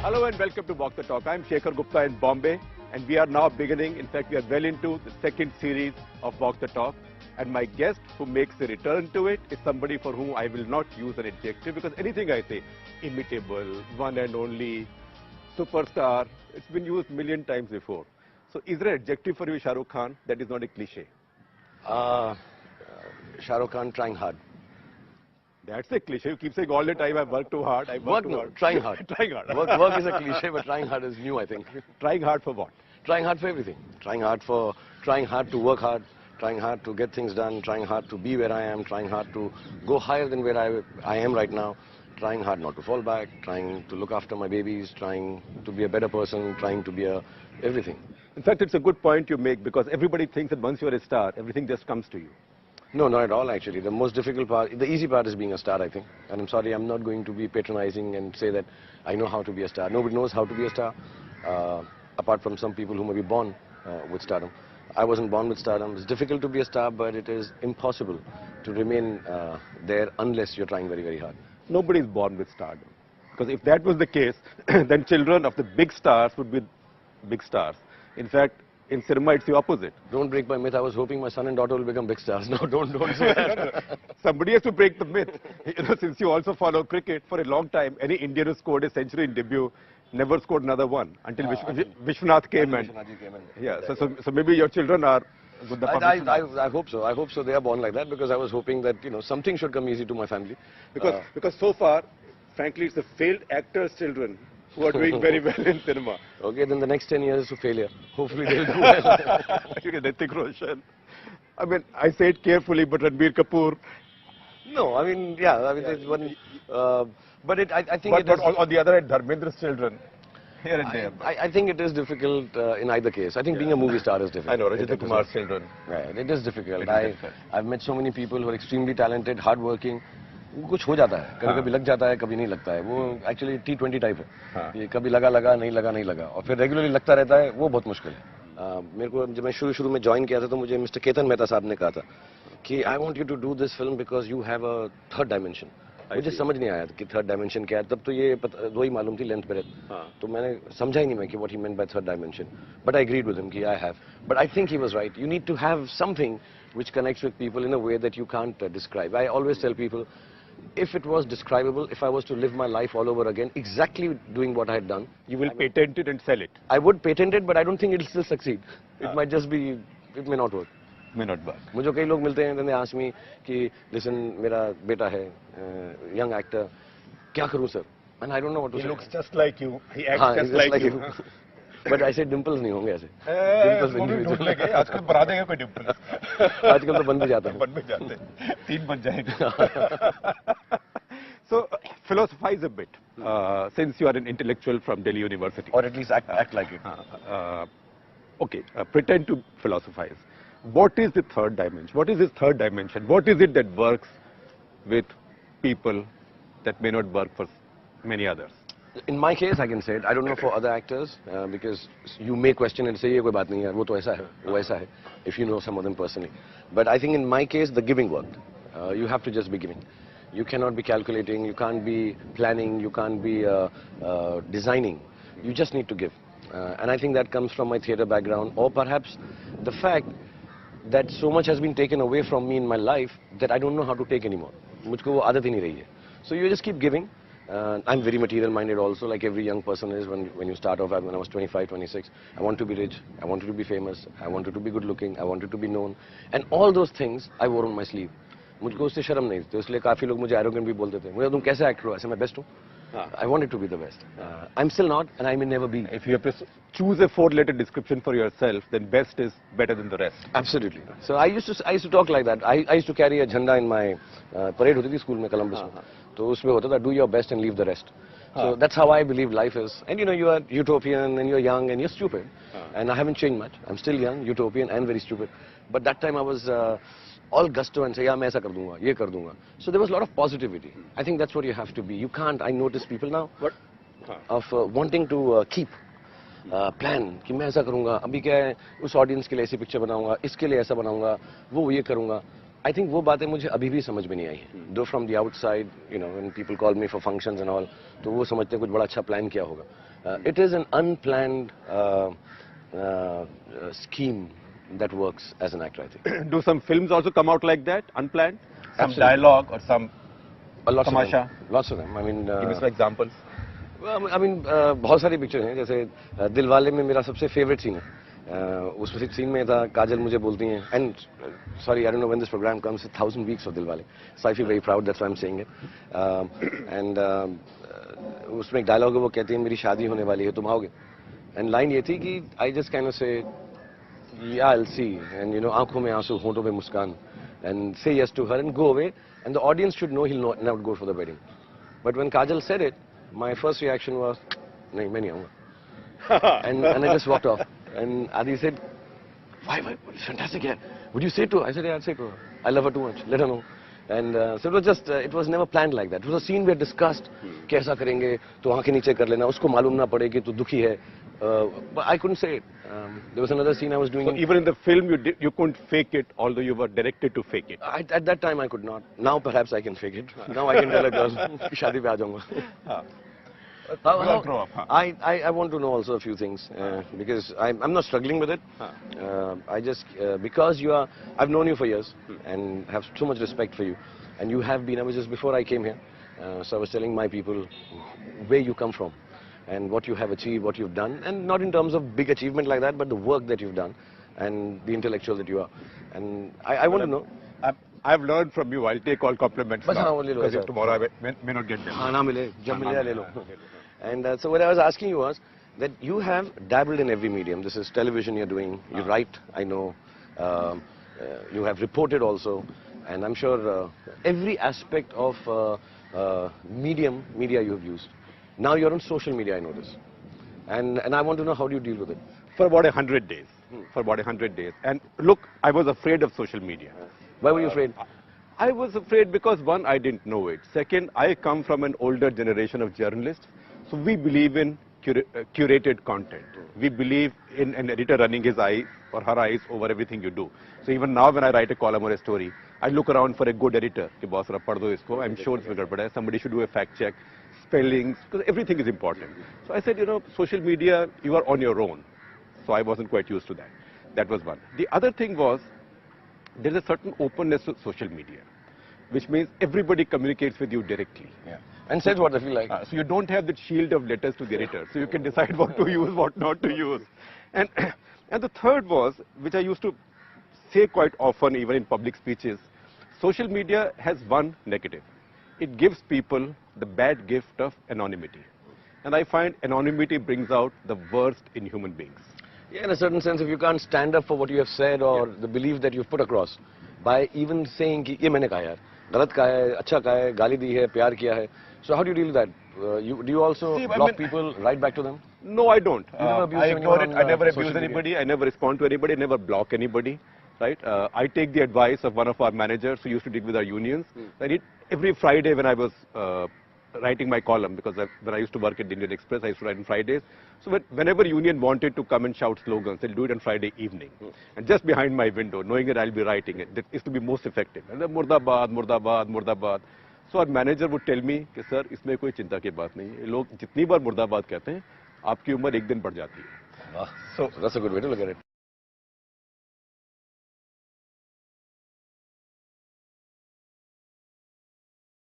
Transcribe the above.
Hello and welcome to Walk the Talk. I'm Shekhar Gupta in Bombay, and we are now beginning, in fact we are well into the second series of Walk the Talk, and my guest who makes a return to it is somebody for whom I will not use an adjective, because anything I say, imitable, one and only, superstar, it's been used a million times before. So is there an adjective for you, Shah Rukh Khan, that is not a cliche? Shah Rukh Khan trying hard. That's a cliche. You keep saying all the time, I've worked too hard, I've worked too hard. Trying hard. Trying hard. Work is a cliche, but trying hard is new, I think. Trying hard for what? Trying hard for everything. Trying hard to work hard, trying hard to get things done, trying hard to be where I am, trying hard to go higher than where I am right now, trying hard not to fall back, trying to look after my babies, trying to be a better person, trying to be everything. In fact, it's a good point you make, because everybody thinks that once you're a star, everything just comes to you. No, not at all, actually. The most difficult part, the easy part is being a star, I think. And I'm sorry, I'm not going to be patronizing and say that I know how to be a star. Nobody knows how to be a star, apart from some people who may be born with stardom. I wasn't born with stardom. It's difficult to be a star, but it is impossible to remain there unless you're trying very, very hard. Nobody is born with stardom. Because if that was the case, then children of the big stars would be big stars. In fact, in cinema, it's the opposite. Don't break my myth. I was hoping my son and daughter will become big stars. No, don't say that. Somebody has to break the myth. Since you also follow cricket, for a long time, any Indian who scored a century in debut never scored another one until Vishwanath came in. Yeah, so maybe your children are good. I hope so. I hope so. They are born like that, because I was hoping that something should come easy to my family. Because so far, frankly, it's the failed actors' children who are doing very well in cinema. Okay, then the next 10 years to failure. Hopefully they'll do well. Hrithik Roshan. I mean, I say it carefully, but Ranbir Kapoor. No, I mean, yeah, I mean, there's one. But I think. But on the other hand, Dharmendra's children, here and there. I think it is difficult in either case. I think being a movie star is difficult. I know, Rajat Kumar's children. Right, it is difficult. I've met so many people who are extremely talented, hardworking. कुछ हो जाता है, कभी लग जाता है, कभी नहीं लगता है. वो एक्चुअली T20 टाइप है. ये कभी लगा नहीं लगा और फिर रेगुलरली लगता रहता है, वो बहुत मुश्किल है. मेरे को जब मैं शुरू में ज्वाइन किया था, तो मुझे मिस्टर केतन मेहता साहब ने कहा था कि I want you to do this film because you have a third dimension. मुझे समझ नहीं आया कि थर्ड डायमेंशन क्या है. तब तो ये दो ही मालूम थी, लेंथ ब्रेथ. तो मैंने समझा ही नहीं मैं कि what he meant by third dimension. But I agreed with him कि I have. But I think he was right. You need to have something which connects with people in a way that you can't describe. I always tell people, if it was describable, if I was to live my life all over again, exactly doing what I had done, you will patent it and sell it. I would patent it, but I don't think it will still succeed. It might just be, it may not work. May not work. मुझे कई लोग मिलते हैं, then they ask me कि listen, मेरा बेटा है, young actor, क्या करूँ sir? And I don't know what to say. He looks just like you. He acts just like you. But I say dimples नहीं होंगे ऐसे. Dimples नहीं. आजकल बना देंगे कोई dimples. आजकल तो बन भी जाता है. बन भी जाते हैं. 3 बन जाएंगे. So philosophize a bit, since you are an intellectual from Delhi University. Or at least act like it. Okay, pretend to philosophize. What is the third dimension? What is this third dimension? What is it that works with people that may not work for many others? In my case, I can say it. I don't know for other actors, because you may question and say, "ये कोई बात नहीं है, वो तो ऐसा है, वो ऐसा है." If you know some of them personally, but I think in my case, the giving worked. You have to just be giving. You cannot be calculating. You can't be planning. You can't be designing. You just need to give. And I think that comes from my theatre background, or perhaps the fact that so much has been taken away from me in my life that I don't know how to take anymore. मुझको वो आदत ही नहीं रही है. So you just keep giving. I'm very material minded also, like every young person is when you start off. When I was 25, 26, I wanted to be rich, I wanted to be famous, I wanted to be good looking, I wanted to be known, and all those things I wore on my sleeve. मुझको उससे शर्म नहीं थी, इसलिए काफी लोग मुझे arrogant भी बोलते थे. मुझे तुम कैसे एक्टर हो? ऐसे मैं बेस्ट हूँ. I wanted to be the best. I'm still not, and I may never be. If you have to choose a 4-letter description for yourself, then best is better than the rest. Absolutely. So I used to talk like that. I used to carry a झंडा in my parade होती थी school में, Columbus में. तो उसमें होता था, do your best and leave the rest. So that's how I believe life is. And you are utopian and you're young and you're stupid. And I haven't changed much. I'm still young, utopian and very stupid. But that time I was all gusto and say, yeah, मैं ऐसा कर दूंगा, ये कर दूंगा. So there was a lot of positivity. I think that's what you have to be. You can't, I notice people now of wanting to keep plan कि मैं ऐसा करूंगा, अभी क्या है, उस ऑडियंस के लिए ऐसी पिक्चर बनाऊंगा, इसके लिए ऐसा बनाऊंगा, वो ये करूंगा. I think वो बातें मुझे अभी भी समझ में नहीं आई हैं. Though from the outside, you know, when people call me for functions and all, तो वो समझते हैं कुछ बड़ा अच्छा प्लान किया होगा. It is an unplanned scheme that works as an actor, I think. Do some films also come out like that, unplanned? Some Absolutely. dialogue or some Lots tamasha? of them. Lots of them. I mean, Give me some examples. I mean, बहुत सारी picture हैं. जैसे दिलवाले में मेरा सबसे favourite scene है. उस scene में था, काजल मुझे बोलती हैं, and sorry, I don't know when this program comes, 1,000 weeks of Dilwale, so I feel very proud, that's why I'm saying it. And उसमें एक डायलॉग है, वो कहती है मेरी शादी होने वाली है, तुम आओगे? And लाइन ये थी कि I just kind of say, yeah, I'll see, and you know, आंखों में आंसू, होंठों पे मुस्कान, and say yes to her and go away, and the audience should know he'll not go for the wedding. But when Kajal said it, my first reaction was, नहीं, मैं नहीं आऊँगा. And I just walked off. And Adi said, why, it's fantastic, yeah. Would you say it to her? I said, yeah, I'd say it to her. I love her too much. Let her know. And so it was just, it was never planned like that. It was a scene we had discussed. कैसा करेंगे, तो आंखें नीचे कर लेना, उसको मालूम ना पड़े कि तू दुखी है. But I couldn't say it. There was another scene I was doing. So even in the film, you couldn't fake it, although you were directed to fake it. At that time, I could not. Now perhaps I can fake it. Now I can tell a girl, शादी पे आ जाऊँगा. I want to know also a few things because I'm not struggling with it. I just because I've known you for years and have so much respect for you, and you have been. I was just before I came here, so I was telling my people where you come from and what you have achieved, what you've done, and not in terms of big achievement like that, but the work that you've done and the intellectual that you are. And I want to know. I've learned from you. I'll take all compliments. Because tomorrow I may not get them. And so what I was asking you was that you have dabbled in every medium. This is television you're doing. You write, I know. You have reported also. And I'm sure every aspect of media you have used. Now you're on social media, I know this. And I want to know how do you deal with it? For about 100 days. For about 100 days. And look, I was afraid of social media. Why were you afraid? I was afraid because one, I didn't know it. Second, I come from an older generation of journalists. So we believe in curated content. We believe in an editor running his eyes or her eyes over everything you do. So even now when I write a column or a story, I look around for a good editor. I'm sure it's gadbad. Somebody should do a fact check, spellings, because everything is important. So I said, you know, social media, you are on your own. So I wasn't quite used to that. That was one. The other thing was, there is a certain openness to social media, which means everybody communicates with you directly. Yeah. And says what they feel like. So you don't have that shield of letters to the editor. So you can decide what to use, what not to use. And the third was, which I used to say quite often, even in public speeches, social media has one negative. It gives people the bad gift of anonymity. And I find anonymity brings out the worst in human beings. Yeah, in a certain sense, if you can't stand up for what you have said or the belief that you've put across, by even saying कि ये मैंने कहा यार, गलत कहा है, अच्छा कहा है, गाली दी है, प्यार किया है. So how do you deal with that? Do you also block people, write back to them? No, I don't. I ignore it. I never abuse anybody. I never respond to anybody. I never block anybody. Right? I take the advice of one of our managers who used to deal with our unions. Every Friday when I was writing my column, because when I used to work at the Indian Express, I used to write on Fridays. So whenever union wanted to come and shout slogans, they'll do it on Friday evening. And just behind my window, knowing that I'll be writing it, that is to be most effective. And then Murdabad, Murdabad, Murdabad. So our manager would tell me, कि sir इसमें कोई चिंता की बात नहीं है. लोग जितनी बार मुर्दाबाद कहते हैं, आपकी उम्र एक दिन बढ़ जाती है. So that's a good way to look at it.